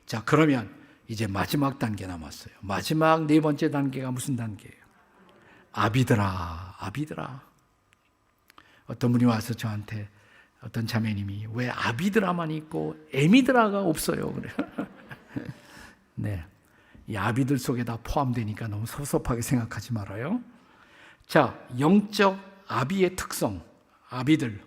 자, 그러면 이제 마지막 단계 남았어요. 마지막 네 번째 단계가 무슨 단계예요? 아비들아, 아비들아. 어떤 분이 와서 저한테, 어떤 자매님이 왜 아비드라만 있고 에미드라가 없어요? 그래요. 네, 이 아비들 속에 다 포함되니까 너무 섭섭하게 생각하지 말아요. 자, 영적 아비의 특성, 아비들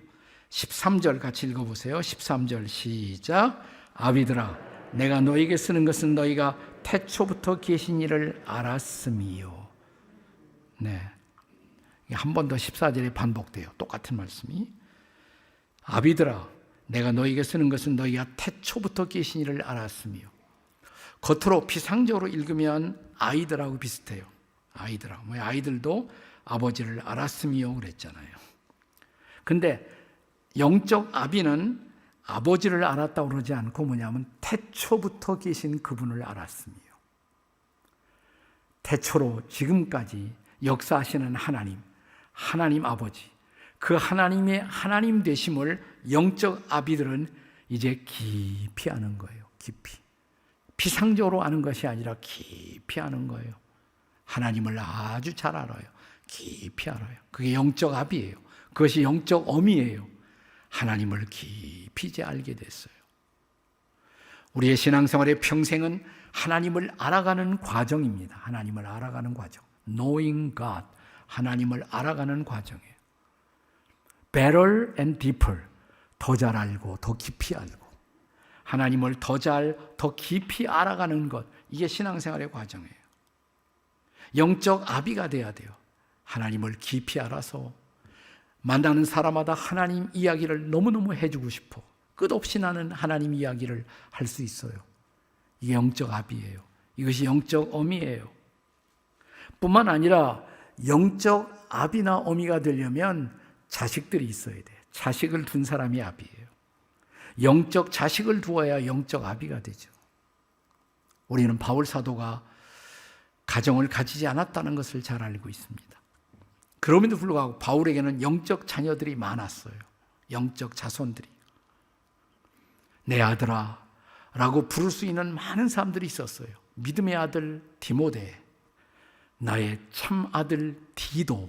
13절 같이 읽어보세요. 13절 시작. 아비들아, 내가 너에게 쓰는 것은 너희가 태초부터 계신 이를 알았음이요. 네, 한 번 더 14절에 반복돼요. 똑같은 말씀이. 아비들아, 내가 너에게 쓰는 것은 너희가 태초부터 계신 이를 알았으며. 겉으로 피상적으로 읽으면 아이들하고 비슷해요. 아이들아, 뭐 아이들도 아버지를 알았으며 그랬잖아요. 근데 영적 아비는 아버지를 알았다고 그러지 않고 뭐냐면 태초부터 계신 그분을 알았으며. 태초로 지금까지 역사하시는 하나님, 하나님 아버지, 그 하나님의 하나님 되심을 영적 아비들은 이제 깊이 아는 거예요. 깊이. 피상적으로 아는 것이 아니라 깊이 아는 거예요. 하나님을 아주 잘 알아요. 깊이 알아요. 그게 영적 아비예요. 그것이 영적 어미예요. 하나님을 깊이 이제 알게 됐어요. 우리의 신앙생활의 평생은 하나님을 알아가는 과정입니다. 하나님을 알아가는 과정. Knowing God. 하나님을 알아가는 과정이에요. Better and deeper. 더 잘 알고 더 깊이 알고 하나님을 더 깊이 알아가는 것. 이게 신앙생활의 과정이에요. 영적 아비가 돼야 돼요. 하나님을 깊이 알아서 만나는 사람마다 하나님 이야기를 너무너무 해주고 싶어. 끝없이 나는 하나님 이야기를 할 수 있어요. 이게 영적 아비예요. 이것이 영적 어미예요. 뿐만 아니라 영적 아비나 어미가 되려면 자식들이 있어야 돼. 자식을 둔 사람이 아비예요. 영적 자식을 두어야 영적 아비가 되죠. 우리는 바울 사도가 가정을 가지지 않았다는 것을 잘 알고 있습니다. 그럼에도 불구하고 바울에게는 영적 자녀들이 많았어요. 영적 자손들이. 내 아들아 라고 부를 수 있는 많은 사람들이 있었어요. 믿음의 아들 디모데, 나의 참 아들 디도,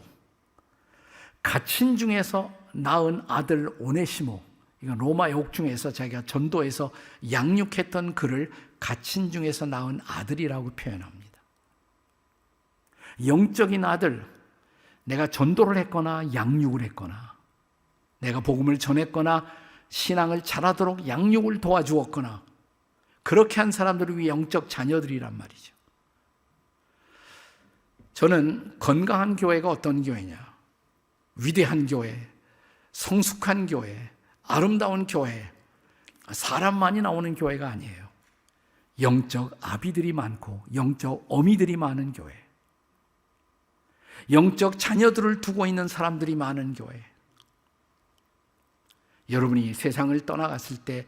갇힌 중에서 낳은 아들 오네시모. 이건 로마 역 중에서 자기가 전도해서 양육했던 그를 갇힌 중에서 낳은 아들이라고 표현합니다. 영적인 아들, 내가 전도를 했거나 양육을 했거나 내가 복음을 전했거나 신앙을 잘하도록 양육을 도와주었거나 그렇게 한 사람들을 위해 영적 자녀들이란 말이죠. 저는 건강한 교회가 어떤 교회냐, 위대한 교회, 성숙한 교회, 아름다운 교회, 사람만이 나오는 교회가 아니에요. 영적 아비들이 많고 영적 어미들이 많은 교회, 영적 자녀들을 두고 있는 사람들이 많은 교회. 여러분이 세상을 떠나갔을 때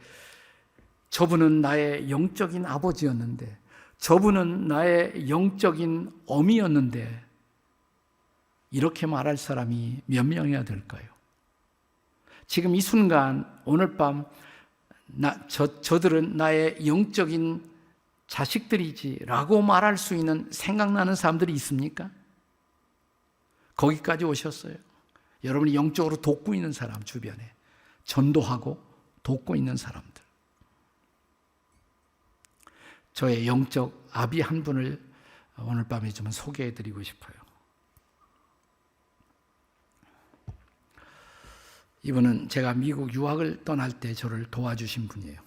저분은 나의 영적인 아버지였는데, 저분은 나의 영적인 어미였는데, 이렇게 말할 사람이 몇 명이나 될까요? 지금 이 순간 오늘 밤 저들은 나의 영적인 자식들이지 라고 말할 수 있는 생각나는 사람들이 있습니까? 거기까지 오셨어요. 여러분이 영적으로 돕고 있는 사람, 주변에 전도하고 돕고 있는 사람들. 저의 영적 아비 한 분을 오늘 밤에 좀 소개해드리고 싶어요. 이분은 제가 미국 유학을 떠날 때 저를 도와주신 분이에요.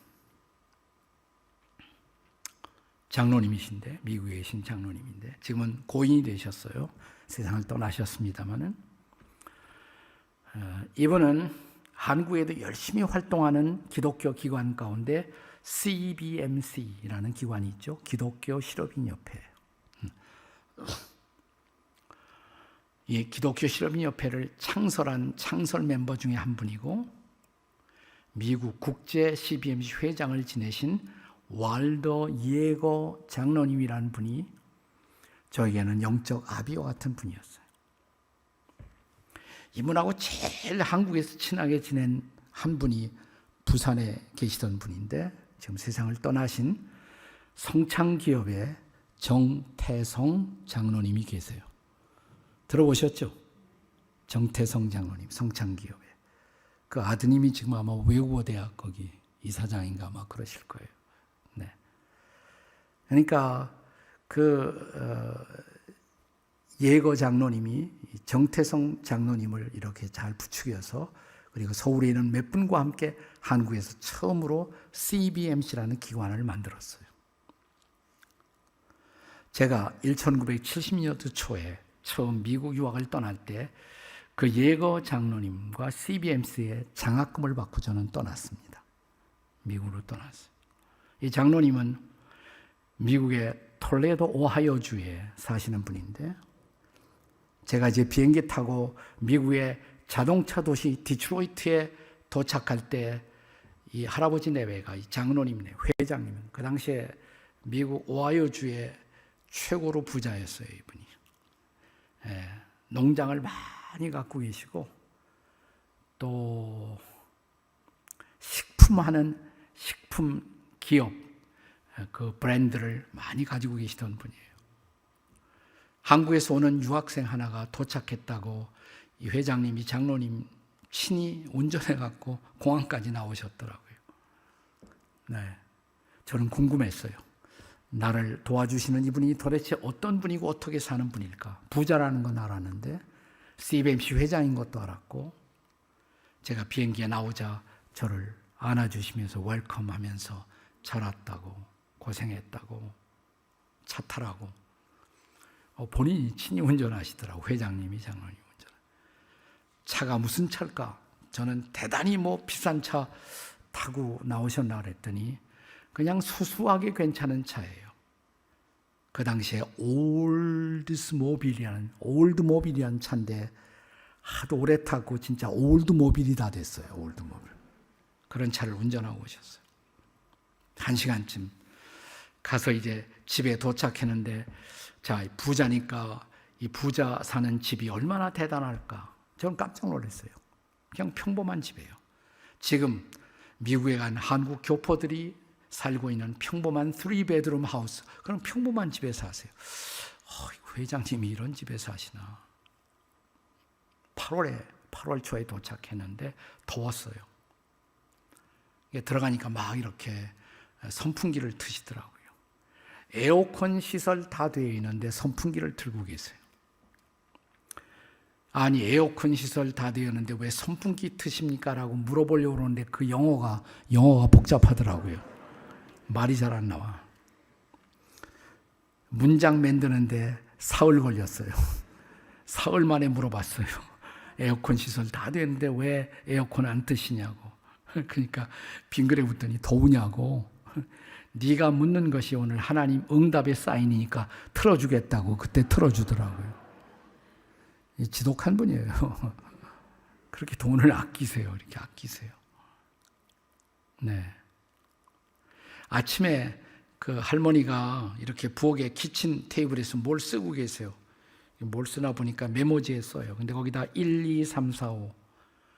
장로님이신데, 미국에 계신 장로님인데 지금은 고인이 되셨어요. 세상을 떠나셨습니다마는. 이분은 한국에도 열심히 활동하는 기독교 기관 가운데 CBMC라는 기관이 있죠. 기독교 실업인협회. 이 기독교 실업인협회를 창설한 창설 멤버 중에 한 분이고, 미국 국제 CBMC 회장을 지내신 왈더 예거 장로님이라는 분이 저에게는 영적 아비와 같은 분이었어요. 이분하고 제일 한국에서 친하게 지낸 한 분이 부산에 계시던 분인데 지금 세상을 떠나신 성창기업의 정태성 장로님이 계세요. 들어보셨죠? 정태성 장로님, 성창기업에. 그 아드님이 지금 아마 외국어대학 거기 이사장인가 아마 그러실 거예요. 네. 그러니까 예거 장로님이 정태성 장로님을 이렇게 잘 부추겨서 그리고 서울에 있는 몇 분과 함께 한국에서 처음으로 CBMC라는 기관을 만들었어요. 제가 1970년대 초에 처음 미국 유학을 떠날 때 그 예거 장로님과 CBMC의 장학금을 받고 저는 떠났습니다. 미국으로 떠났어요. 이 장로님은 미국의 톨레도 오하이오주에 사시는 분인데 제가 이제 비행기 타고 미국의 자동차 도시 디트로이트에 도착할 때 이 할아버지 내외가 이 장로님네 회장님 그 당시에 미국 오하이오주의 최고로 부자였어요. 이분이. 농장을 많이 갖고 계시고 또 식품하는 식품 기업 그 브랜드를 많이 가지고 계시던 분이에요. 한국에서 오는 유학생 하나가 도착했다고 이 회장님이 장로님 친히 운전해 갖고 공항까지 나오셨더라고요. 네, 저는 궁금했어요. 나를 도와주시는 이분이 도대체 어떤 분이고 어떻게 사는 분일까? 부자라는 건 알았는데 CBMC 회장인 것도 알았고 제가 비행기에 나오자 저를 안아주시면서 웰컴하면서 잘 왔다고 고생했다고 차 타라고 본인이 친히 운전하시더라고. 회장님이 장로님 운전. 차가 무슨 차일까? 저는 대단히 비싼 차 타고 나오셨나 그랬더니 그냥 수수하게 괜찮은 차예요. 그 당시에 올드모빌이라는 차인데 하도 오래 타고 진짜 올드모빌이 다 됐어요. 올드모빌. 그런 차를 운전하고 오셨어요. 1시간쯤 가서 이제 집에 도착했는데 자, 부자니까 이 부자 사는 집이 얼마나 대단할까? 저는 깜짝 놀랐어요. 그냥 평범한 집이에요. 지금 미국에 간 한국 교포들이 살고 있는 평범한 3베드룸 하우스, 그런 평범한 집에 사세요. 회장님이 이런 집에 사시나. 8월 초에 도착했는데 더웠어요. 들어가니까 막 이렇게 선풍기를 트시더라고요. 에어컨 시설 다 되어 있는데 선풍기를 틀고 계세요. 아니 에어컨 시설 다 되어 있는데 왜 선풍기 트십니까? 라고 물어보려고 그러는데 그 영어가 복잡하더라고요. 말이 잘 안 나와. 문장 만드는데 사흘 걸렸어요. 사흘 만에 물어봤어요. 에어컨 시설 다 되는데 왜 에어컨 안 트시냐고. 그러니까 빙그레 웃더니 더우냐고. 네가 묻는 것이 오늘 하나님 응답의 사인이니까 틀어주겠다고 그때 틀어주더라고요. 지독한 분이에요. 그렇게 돈을 아끼세요. 이렇게 아끼세요. 네. 아침에 그 할머니가 이렇게 부엌에 키친 테이블에서 뭘 쓰고 계세요. 뭘 쓰나 보니까 메모지에 써요. 근데 거기다 1, 2, 3, 4, 5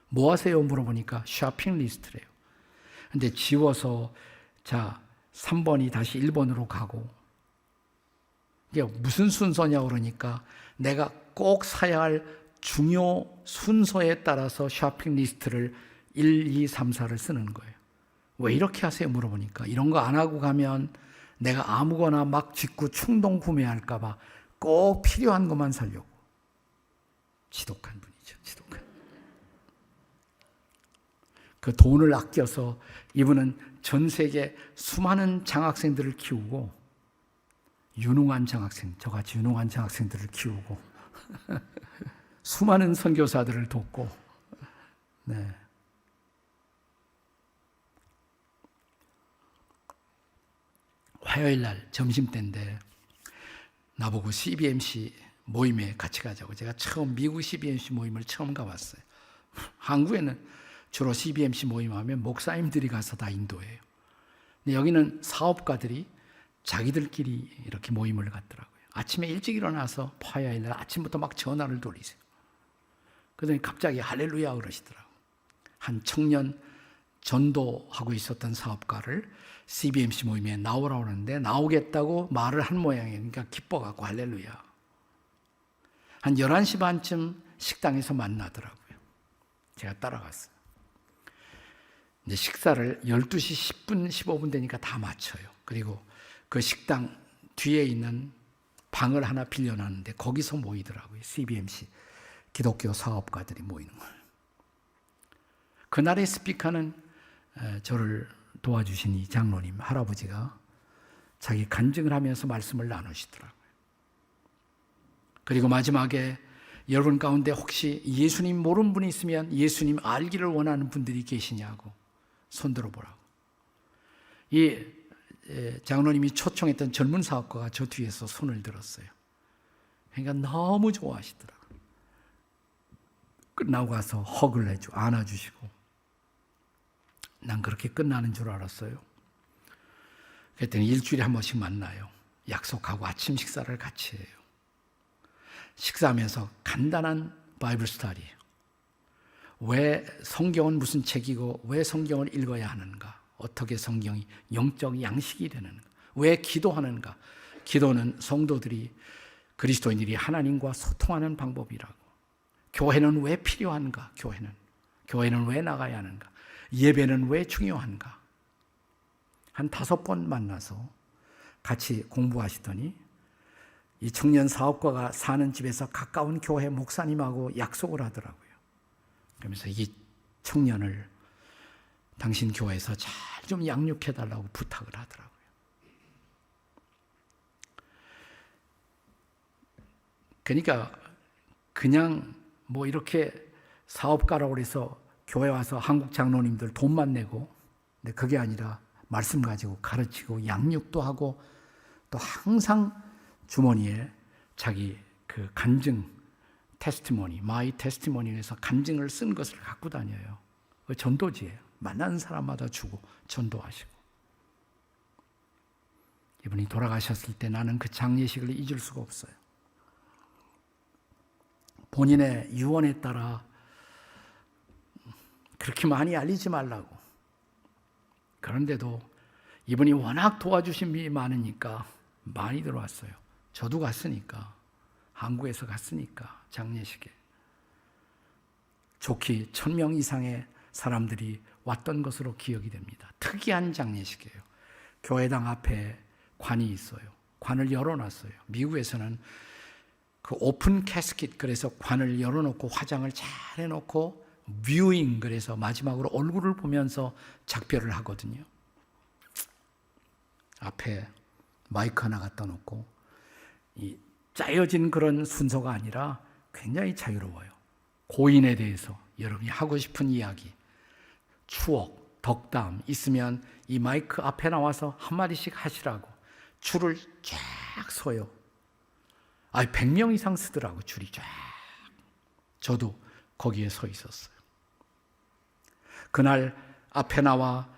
뭐 하세요? 물어보니까 쇼핑 리스트래요. 근데 지워서 자 3번이 다시 1번으로 가고 이게 무슨 순서냐고 그러니까 내가 꼭 사야 할 중요 순서에 따라서 쇼핑 리스트를 1, 2, 3, 4를 쓰는 거예요. 왜 이렇게 하세요? 물어보니까 이런 거 안 하고 가면 내가 아무거나 막 짓고 충동 구매할까 봐 꼭 필요한 것만 사려고. 지독한 분이죠. 지독한. 그 돈을 아껴서 이분은 전 세계 수많은 장학생들을 키우고 유능한 장학생, 저같이 유능한 장학생들을 키우고 수많은 선교사들을 돕고 네. 화요일 날 점심때인데 나보고 CBMC 모임에 같이 가자고. 제가 처음 미국 CBMC 모임을 처음 가봤어요. 한국에는 주로 CBMC 모임하면 목사님들이 가서 다 인도해요. 근데 여기는 사업가들이 자기들끼리 이렇게 모임을 갖더라고요. 아침에 일찍 일어나서 화요일 날 아침부터 막 전화를 돌리세요. 그러더니 갑자기 할렐루야 그러시더라고요. 한 청년 전도하고 있었던 사업가를 CBMC 모임에 나오라고 하는데 나오겠다고 말을 한 모양이에요. 그러니까 기뻐갖고 할렐루야. 한 11시 반쯤 식당에서 만나더라고요. 제가 따라갔어요. 이제 식사를 12시 10분, 15분 되니까 다 마쳐요. 그리고 그 식당 뒤에 있는 방을 하나 빌려놨는데 거기서 모이더라고요. CBMC 기독교 사업가들이 모이는 거예요. 그날의 스피커는 저를 도와주신 이 장로님 할아버지가 자기 간증을 하면서 말씀을 나누시더라고요. 그리고 마지막에 여러분 가운데 혹시 예수님 모르는 분이 있으면 예수님 알기를 원하는 분들이 계시냐고 손 들어보라고. 이 장로님이 초청했던 젊은 사업가가 저 뒤에서 손을 들었어요. 그러니까 너무 좋아하시더라고요. 끝나고 가서 헉을 해주고 안아주시고, 난 그렇게 끝나는 줄 알았어요. 그랬더니 일주일에 한 번씩 만나요. 약속하고 아침 식사를 같이 해요. 식사하면서 간단한 바이블 스터디예요. 왜 성경은 무슨 책이고 왜 성경을 읽어야 하는가? 어떻게 성경이 영적 양식이 되는가? 왜 기도하는가? 기도는 성도들이 그리스도인들이 하나님과 소통하는 방법이라고. 교회는 왜 필요한가? 교회는 왜 나가야 하는가? 예배는 왜 중요한가? 한 5번 만나서 같이 공부하시더니 이 청년 사업가가 사는 집에서 가까운 교회 목사님하고 약속을 하더라고요. 그러면서 이 청년을 당신 교회에서 잘 좀 양육해달라고 부탁을 하더라고요. 그러니까 그냥 뭐 이렇게 사업가라고 해서 교회 와서 한국 장로님들 돈만 내고, 근데 그게 아니라 말씀 가지고 가르치고 양육도 하고 또 항상 주머니에 자기 그 간증 테스티모니, 마이 테스티모니에서 간증을 쓴 것을 갖고 다녀요. 그 전도지예요. 만나는 사람마다 주고 전도하시고. 이분이 돌아가셨을 때 나는 그 장례식을 잊을 수가 없어요. 본인의 유언에 따라 그렇게 많이 알리지 말라고. 그런데도 이분이 워낙 도와주신 분이 많으니까 많이 들어왔어요. 저도 갔으니까, 한국에서 갔으니까 장례식에. 좋게 1000명 이상의 사람들이 왔던 것으로 기억이 됩니다. 특이한 장례식이에요. 교회당 앞에 관이 있어요. 관을 열어놨어요. 미국에서는 그 오픈 캐스킷, 그래서 관을 열어놓고 화장을 잘 해놓고 뷰잉, 그래서 마지막으로 얼굴을 보면서 작별을 하거든요. 앞에 마이크 하나 갖다 놓고, 이 짜여진 그런 순서가 아니라 굉장히 자유로워요. 고인에 대해서 여러분이 하고 싶은 이야기, 추억, 덕담 있으면 이 마이크 앞에 나와서 한마디씩 하시라고. 줄을 쫙 서요. 100명 이상 쓰더라고, 줄이 쫙. 저도 거기에 서 있었어요. 그날 앞에 나와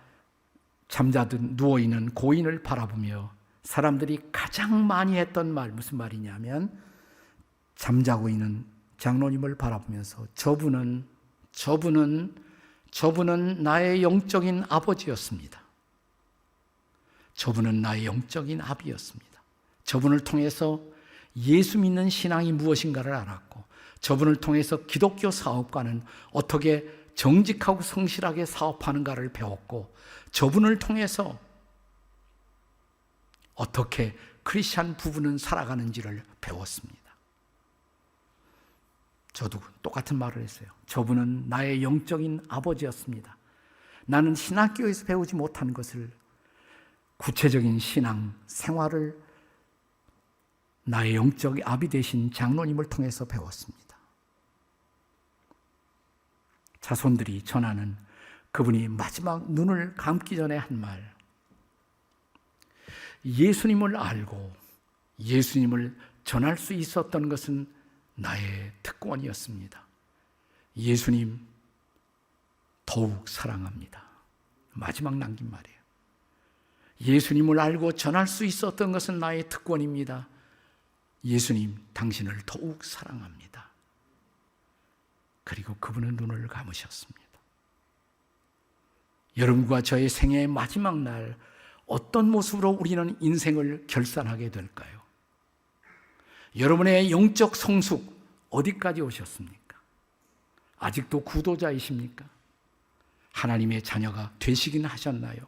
잠자든 누워있는 고인을 바라보며 사람들이 가장 많이 했던 말, 무슨 말이냐면 잠자고 있는 장로님을 바라보면서 저분은 나의 영적인 아버지였습니다. 저분은 나의 영적인 아비였습니다. 저분을 통해서 예수 믿는 신앙이 무엇인가를 알았고, 저분을 통해서 기독교 사업가는 어떻게 정직하고 성실하게 사업하는가를 배웠고, 저분을 통해서 어떻게 크리스찬 부부는 살아가는지를 배웠습니다. 저도 똑같은 말을 했어요. 저분은 나의 영적인 아버지였습니다. 나는 신학교에서 배우지 못한 것을 구체적인 신앙 생활을 나의 영적 아비 되신 장로님을 통해서 배웠습니다. 자손들이 전하는 그분이 마지막 눈을 감기 전에 한 말, 예수님을 알고 예수님을 전할 수 있었던 것은 나의 특권이었습니다. 예수님 더욱 사랑합니다. 마지막 남긴 말이에요. 예수님을 알고 전할 수 있었던 것은 나의 특권입니다. 예수님, 당신을 더욱 사랑합니다. 그리고 그분은 눈을 감으셨습니다. 여러분과 저의 생애의 마지막 날 어떤 모습으로 우리는 인생을 결산하게 될까요? 여러분의 영적 성숙 어디까지 오셨습니까? 아직도 구도자이십니까? 하나님의 자녀가 되시긴 하셨나요?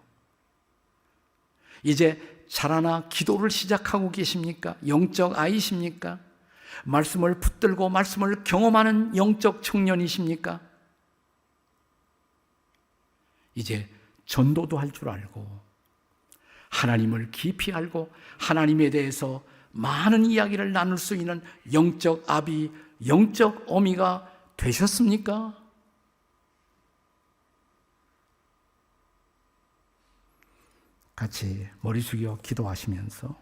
이제 자라나 기도를 시작하고 계십니까? 영적 아이십니까? 말씀을 붙들고 말씀을 경험하는 영적 청년이십니까? 이제 전도도 할 줄 알고 하나님을 깊이 알고 하나님에 대해서 많은 이야기를 나눌 수 있는 영적 아비, 영적 어미가 되셨습니까? 같이 머리 숙여 기도하시면서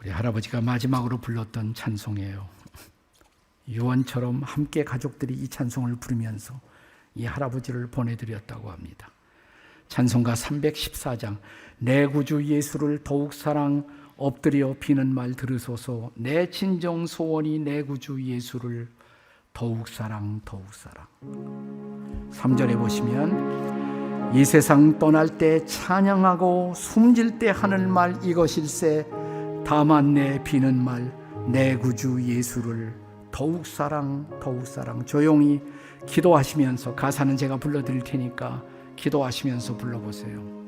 우리 할아버지가 마지막으로 불렀던 찬송이에요. 유언처럼 함께 가족들이 이 찬송을 부르면서 이 할아버지를 보내드렸다고 합니다. 찬송가 314장 내 구주 예수를 더욱 사랑 엎드려 비는 말 들으소서 내 진정 소원이 내 구주 예수를 더욱 사랑 더욱 사랑. 3절에 보시면 이 세상 떠날 때 찬양하고 숨질 때 하는 말 이것일세 다만 내 비는 말 내 구주 예수를 더욱 사랑 더욱 사랑. 조용히 기도하시면서 가사는 제가 불러드릴 테니까 기도하시면서 불러보세요.